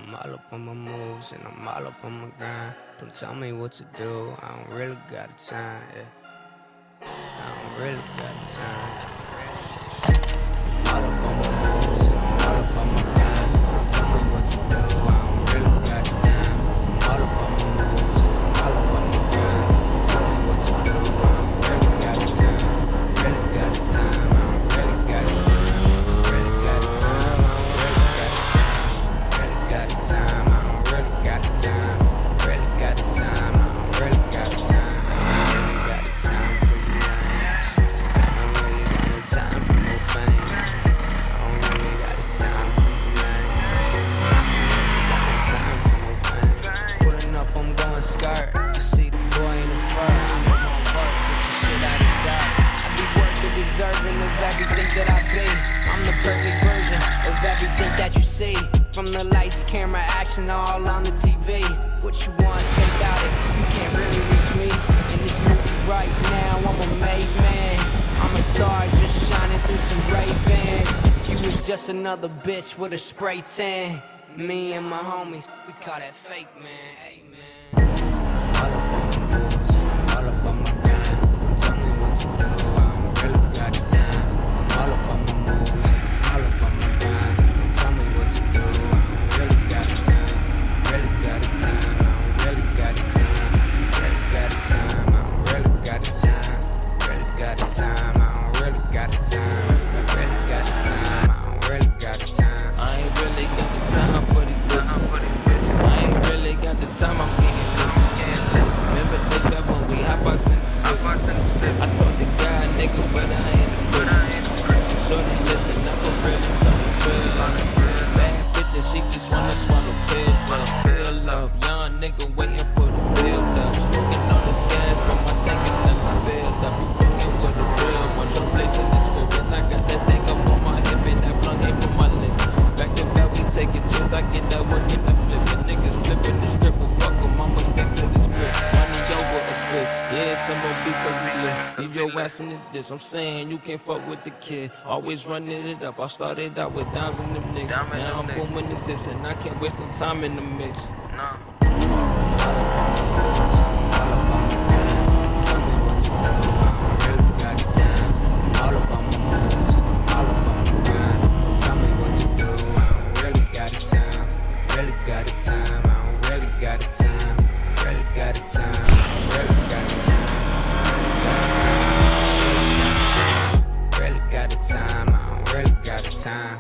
I'm all up on my moves and I'm all up on my grind. Don't tell me what to do, I don't really got the time, yeah. I don't really got the time. I'm all up on my moves and I'm all up on my grind. Don't tell me what to do, I don't really got the time. I'm all up on my moves and I'm all up on my grind. Don't tell me what to do, I don't really got the time. Really got the time, I don't really got the time. Really got the time, I don't really got the time. Really got the time, I don't really got the time. Really got the time, I don't really got the time. I don't really got the time for you lames. I don't really got no time for no fame. I don't really got the time for you lames. I don't really got no time for no fame. Pulling up, I'm going skirt. You see the boy in the fur. I know my work, this is shit I desire. I be working, deserving of everything that I be. I'm the perfect version of everything that you see. From the lights, camera, action, all on the TV. What you want, say about it. You can't really reach me in this movie right now. I'm a made man. I'm a star just shining through some Ray-Bans. You was just another bitch with a spray tan. Me and my homies, we call that fake, man. Hey, man. All up on my moves, all up on my grind. Don't tell me what to do, I don't really got the time. All up on my moves, all up on my grind. Don't tell me what to do, I don't really got the time. Really got the time, I don't really got the time. Really got the time, I don't really got the time. Really got the time, I don't really got the time. Really got the time, I don't really got the time. I ain't really got the time for these bitches. I ain't really got the time, I'm getting lit. Remember they got when we hot box in the city. I told the guy, nigga, but I ain't the bitch. Shorty, listen, I'm for real, it's on the real. Bad bitches, she just wanna swallow pills up. Still up, young nigga waiting for the build up. Smoking on this gas, but my tank is never filled up. You fucking with a real one, so place in the spirit. I got that thing up on my hip and that blunt hit with my lip. Back to back, we taking trips, I get that work and that flipping. Niggas flipping the script, well fuck 'em, I'ma stick to this grip. Money over a bitch, yeah, some more because we lit. Leave your ass in the ditch, I'm saying you can't fuck with the kid. Always running it up, I started out with dimes in the mix. Now I'm booming the zips and I can't waste no time in the mix. Nah. All up on my moves, all up on my grind. Don't tell me what to do, I don't really got the time. Really got the time, I don't really got the time. Really got the time, really got the time. Really got the time, I don't really got the time.